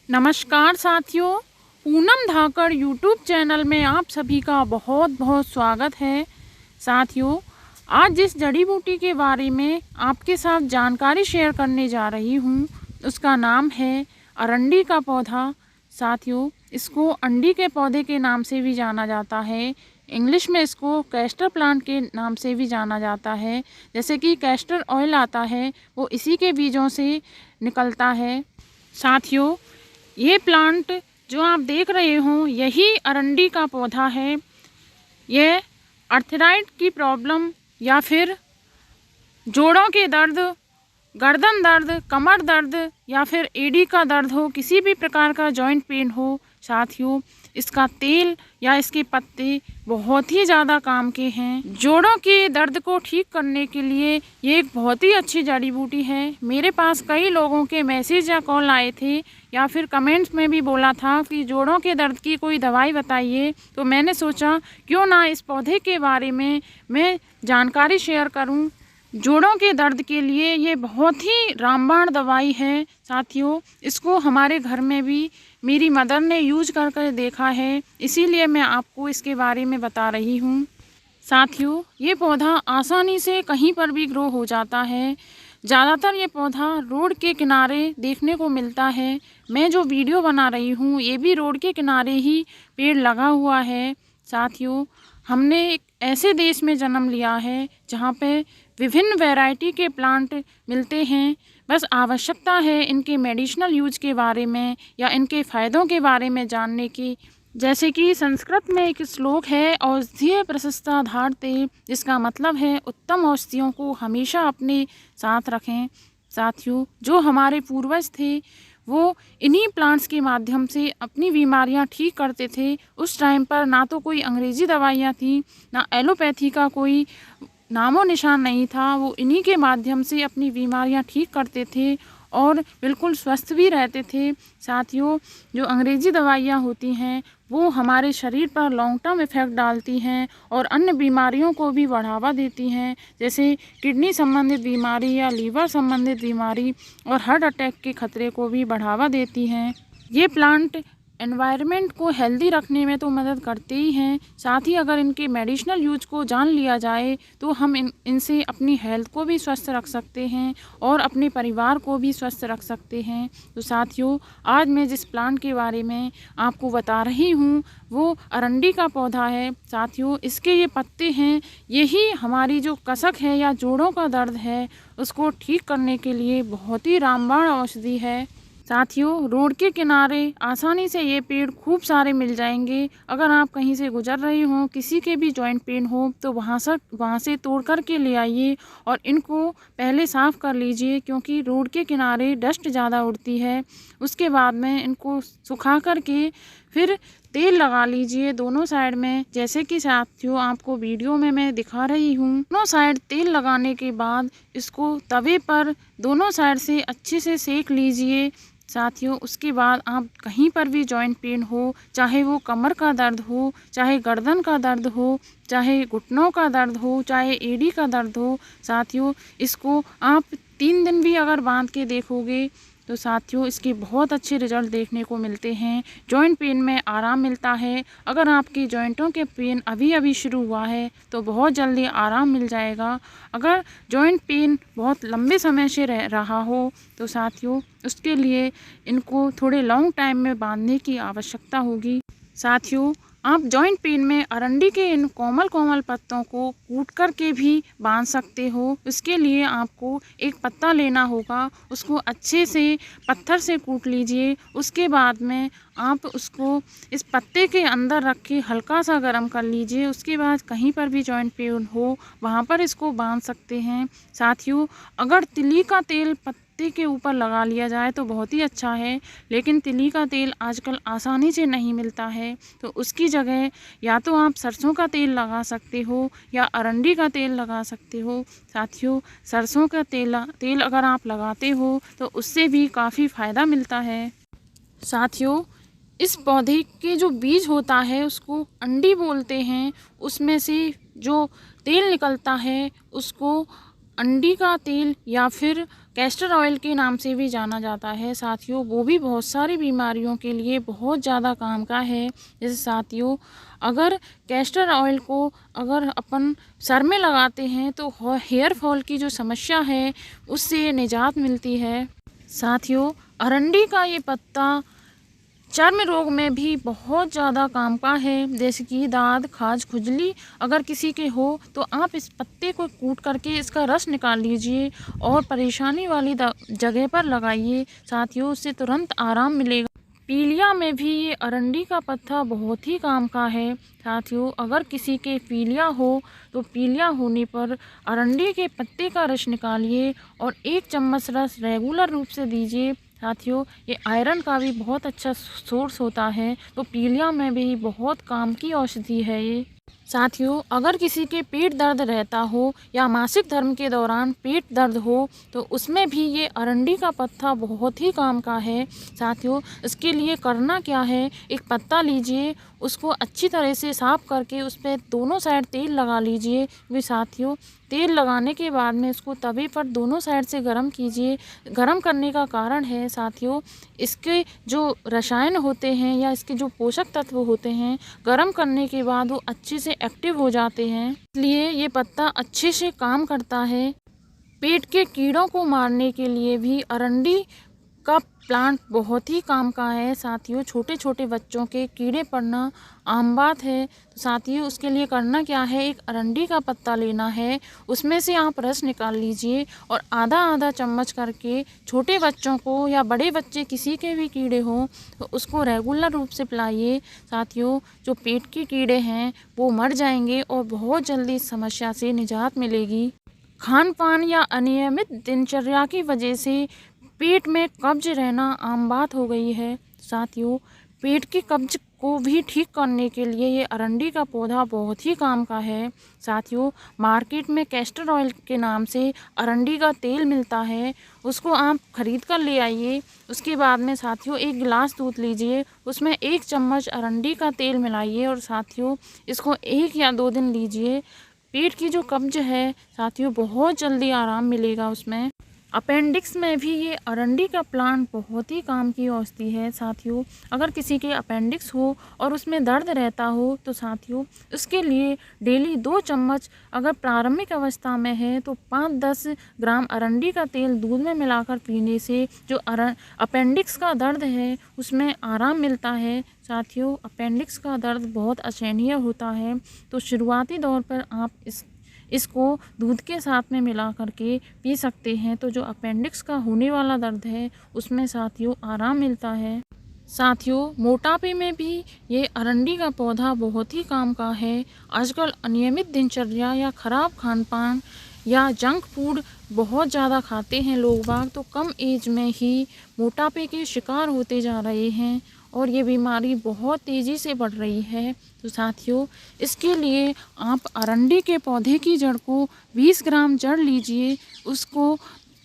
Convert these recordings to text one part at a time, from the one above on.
नमस्कार साथियों, पूनम धाकड़ YouTube channel में आप सभी का बहुत बहुत स्वागत है। साथियों, आज जिस जड़ी बूटी के बारे में आपके साथ जानकारी शेयर करने जा रही हूँ उसका नाम है अरंडी का पौधा। साथियों, इसको अंडी के पौधे के नाम से भी जाना जाता है। इंग्लिश में इसको कैस्टर प्लांट के नाम से भी जाना जाता है। जैसे कि कैस्टर ऑयल आता है वो इसी के बीजों से निकलता है। साथियों, ये प्लांट जो आप देख रहे हो यही अरंडी का पौधा है। ये आर्थराइड की प्रॉब्लम या फिर जोड़ों के दर्द, गर्दन दर्द, कमर दर्द या फिर एड़ी का दर्द हो, किसी भी प्रकार का जॉइंट पेन हो, साथियों इसका तेल या इसके पत्ते बहुत ही ज़्यादा काम के हैं। जोड़ों के दर्द को ठीक करने के लिए ये एक बहुत ही अच्छी जड़ी बूटी है। मेरे पास कई लोगों के मैसेज या कॉल आए थे या फिर कमेंट्स में भी बोला था कि जोड़ों के दर्द की कोई दवाई बताइए, तो मैंने सोचा क्यों ना इस पौधे के बारे में मैं जानकारी शेयर करूं। जोड़ों के दर्द के लिए ये बहुत ही रामबाण दवाई है। साथियों, इसको हमारे घर में भी मेरी मदर ने यूज कर देखा है, इसीलिए मैं आपको इसके बारे में बता रही हूँ। साथियों, ये पौधा आसानी से कहीं पर भी ग्रो हो जाता है। ज़्यादातर ये पौधा रोड के किनारे देखने को मिलता है। मैं जो वीडियो बना रही हूँ ये भी रोड के किनारे ही पेड़ लगा हुआ है। साथियों, हमने एक ऐसे देश में जन्म लिया है जहाँ पे विभिन्न वैरायटी के प्लांट मिलते हैं। बस आवश्यकता है इनके मेडिसिनल यूज के बारे में या इनके फ़ायदों के बारे में जानने की। जैसे कि संस्कृत में एक श्लोक है, औषधीय प्रशस्ता धारते, जिसका मतलब है उत्तम औषधियों को हमेशा अपने साथ रखें। साथियों, जो हमारे पूर्वज थे वो इन्हीं प्लांट्स के माध्यम से अपनी बीमारियां ठीक करते थे। उस टाइम पर ना तो कोई अंग्रेज़ी दवाइयाँ थी, ना एलोपैथी का कोई नामो निशान नहीं था। वो इन्हीं के माध्यम से अपनी बीमारियां ठीक करते थे और बिल्कुल स्वस्थ भी रहते थे। साथियों, जो अंग्रेज़ी दवाइयाँ होती हैं वो हमारे शरीर पर लॉन्ग टर्म इफ़ेक्ट डालती हैं और अन्य बीमारियों को भी बढ़ावा देती हैं, जैसे किडनी संबंधित बीमारी या लीवर संबंधित बीमारी और हार्ट अटैक के खतरे को भी बढ़ावा देती हैं। ये प्लांट एनवायरनमेंट को हेल्दी रखने में तो मदद करते ही हैं, साथ ही अगर इनके मेडिसिनल यूज को जान लिया जाए तो हम इनसे अपनी हेल्थ को भी स्वस्थ रख सकते हैं और अपने परिवार को भी स्वस्थ रख सकते हैं। तो साथियों, आज मैं जिस प्लांट के बारे में आपको बता रही हूँ वो अरंडी का पौधा है। साथियों, इसके ये पत्ते हैं, यही हमारी जो कसक है या जोड़ों का दर्द है उसको ठीक करने के लिए बहुत ही रामबाण औषधि है। साथियों, रोड के किनारे आसानी से ये पेड़ खूब सारे मिल जाएंगे। अगर आप कहीं से गुजर रहे हो, किसी के भी जॉइंट पेन हो तो वहाँ से तोड़ कर के ले आइए और इनको पहले साफ़ कर लीजिए, क्योंकि रोड के किनारे डस्ट ज़्यादा उड़ती है। उसके बाद में इनको सुखा कर के फिर तेल लगा लीजिए दोनों साइड में, जैसे कि साथियों आपको वीडियो में मैं दिखा रही हूँ। दोनों साइड तेल लगाने के बाद इसको तवे पर दोनों साइड से अच्छे से सेक लीजिए। साथियों, उसके बाद आप कहीं पर भी जॉइंट पेन हो, चाहे वो कमर का दर्द हो, चाहे गर्दन का दर्द हो, चाहे घुटनों का दर्द हो, चाहे एड़ी का दर्द हो, साथियों इसको आप 3 दिन भी अगर बांध के देखोगे तो साथियों इसके बहुत अच्छे रिजल्ट देखने को मिलते हैं। जॉइंट पेन में आराम मिलता है। अगर आपके जॉइंटों के पेन अभी अभी शुरू हुआ है तो बहुत जल्दी आराम मिल जाएगा। अगर जॉइंट पेन बहुत लंबे समय से रहा हो तो साथियों उसके लिए इनको थोड़े लॉन्ग टाइम में बांधने की आवश्यकता होगी। साथियों, आप जॉइंट पेन में अरंडी के इन कोमल कोमल पत्तों को कूट कर के भी बांध सकते हो। इसके लिए आपको एक पत्ता लेना होगा, उसको अच्छे से पत्थर से कूट लीजिए। उसके बाद में आप उसको इस पत्ते के अंदर रख के हल्का सा गर्म कर लीजिए। उसके बाद कहीं पर भी जॉइंट पेन हो वहाँ पर इसको बांध सकते हैं। साथियों, अगर तिली का तेल पत्ते के ऊपर लगा लिया जाए तो बहुत ही अच्छा है, लेकिन तिली का तेल आजकल आसानी से नहीं मिलता है, तो उसकी जगह या तो आप सरसों का तेल लगा सकते हो या अरंडी का तेल लगा सकते हो। साथियों, सरसों का तेल अगर आप लगाते हो तो उससे भी काफ़ी फ़ायदा मिलता है। साथियों, इस पौधे के जो बीज होता है उसको अंडी बोलते हैं। उसमें से जो तेल निकलता है उसको अंडी का तेल या फिर कैस्टर ऑयल के नाम से भी जाना जाता है साथियों। वो भी बहुत सारी बीमारियों के लिए बहुत ज़्यादा काम का है। जैसे साथियों, अगर कैस्टर ऑयल को अगर अपन सर में लगाते हैं तो हेयर फॉल की जो समस्या है उससे निजात मिलती है। साथियों, अरंडी का ये पत्ता चर्म रोग में भी बहुत ज़्यादा काम का है। जैसे कि दाद, खाज, खुजली अगर किसी के हो तो आप इस पत्ते को कूट करके इसका रस निकाल लीजिए और परेशानी वाली जगह पर लगाइए साथियों, उससे तुरंत आराम मिलेगा। पीलिया में भी ये अरंडी का पत्ता बहुत ही काम का है साथियों। अगर किसी के पीलिया हो तो पीलिया होने पर अरंडी के पत्ते का रस निकालिए और 1 चम्मच रस रेगुलर रूप से दीजिए साथियों। ये आयरन का भी बहुत अच्छा सोर्स होता है, तो पीलिया में भी बहुत काम की औषधि है ये साथियों। अगर किसी के पेट दर्द रहता हो या मासिक धर्म के दौरान पेट दर्द हो तो उसमें भी ये अरंडी का पत्ता बहुत ही काम का है साथियों। इसके लिए करना क्या है, एक पत्ता लीजिए, उसको अच्छी तरह से साफ करके उस पर दोनों साइड तेल लगा लीजिए। वे साथियों, तेल लगाने के बाद में इसको तवे पर दोनों साइड से गर्म कीजिए। गर्म करने का कारण है साथियों, इसके जो रसायन होते हैं या इसके जो पोषक तत्व होते हैं गर्म करने के बाद वो अच्छे से एक्टिव हो जाते हैं, इसलिए ये पत्ता अच्छे से काम करता है। पेट के कीड़ों को मारने के लिए भी अरंडी का प्लांट बहुत ही काम का है साथियों। छोटे छोटे बच्चों के कीड़े पड़ना आम बात है, तो साथियों उसके लिए करना क्या है, एक अरंडी का पत्ता लेना है, उसमें से आप रस निकाल लीजिए और आधा आधा चम्मच करके छोटे बच्चों को या बड़े बच्चे किसी के भी कीड़े हों तो उसको रेगुलर रूप से पिलाइए साथियों। जो पेट के कीड़े हैं वो मर जाएंगे और बहुत जल्दी इस समस्या से निजात मिलेगी। खान पान या अनियमित दिनचर्या की वजह से पेट में कब्ज रहना आम बात हो गई है साथियों। पेट के कब्ज को भी ठीक करने के लिए ये अरंडी का पौधा बहुत ही काम का है साथियों। मार्केट में कैस्टर ऑयल के नाम से अरंडी का तेल मिलता है, उसको आप खरीद कर ले आइए। उसके बाद में साथियों 1 गिलास दूध लीजिए, उसमें 1 चम्मच अरंडी का तेल मिलाइए और साथियों इसको 1 या 2 दिन लीजिए। पेट की जो कब्ज है साथियों बहुत जल्दी आराम मिलेगा उसमें। अपेंडिक्स में भी ये अरंडी का प्लांट बहुत ही काम की औषधि है साथियों। अगर किसी के अपेंडिक्स हो और उसमें दर्द रहता हो तो साथियों उसके लिए डेली 2 चम्मच, अगर प्रारंभिक अवस्था में है तो 5-10 ग्राम अरंडी का तेल दूध में मिलाकर पीने से जो अपेंडिक्स का दर्द है उसमें आराम मिलता है साथियों। अपेंडिक्स का दर्द बहुत असहनीय होता है, तो शुरुआती दौर पर आप इसको दूध के साथ में मिला करके पी सकते हैं, तो जो अपेंडिक्स का होने वाला दर्द है उसमें साथियों आराम मिलता है। साथियों, मोटापे में भी ये अरंडी का पौधा बहुत ही काम का है। आजकल अनियमित दिनचर्या या ख़राब खान पान या जंक फूड बहुत ज़्यादा खाते हैं लोग बाग, तो कम एज में ही मोटापे के शिकार होते जा रहे हैं और ये बीमारी बहुत तेज़ी से बढ़ रही है। तो साथियों इसके लिए आप अरंडी के पौधे की जड़ को 20 ग्राम जड़ लीजिए, उसको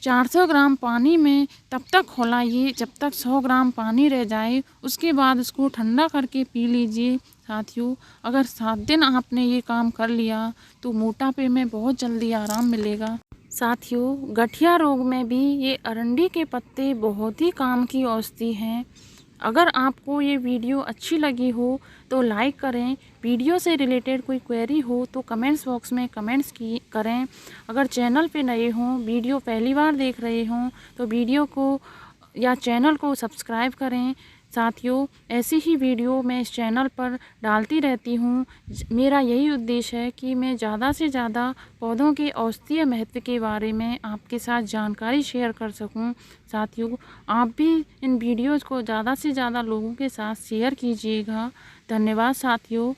400 ग्राम पानी में तब तक खौलाइए जब तक 100 ग्राम पानी रह जाए। उसके बाद उसको ठंडा करके पी लीजिए साथियों। अगर 7 दिन आपने ये काम कर लिया तो मोटापे में बहुत जल्दी आराम मिलेगा। साथियों, गठिया रोग में भी ये अरंडी के पत्ते बहुत ही काम की औषधि हैं। अगर आपको ये वीडियो अच्छी लगी हो तो लाइक करें। वीडियो से रिलेटेड कोई क्वेरी हो तो कमेंट्स बॉक्स में कमेंट्स करें। अगर चैनल पे नए हों, वीडियो पहली बार देख रहे हों तो वीडियो को या चैनल को सब्सक्राइब करें। साथियों ऐसी ही वीडियो मैं इस चैनल पर डालती रहती हूँ। मेरा यही उद्देश्य है कि मैं ज़्यादा से ज़्यादा पौधों के औषधीय महत्व के बारे में आपके साथ जानकारी शेयर कर सकूँ। साथियों आप भी इन वीडियोज़ को ज़्यादा से ज़्यादा लोगों के साथ शेयर कीजिएगा। धन्यवाद साथियों।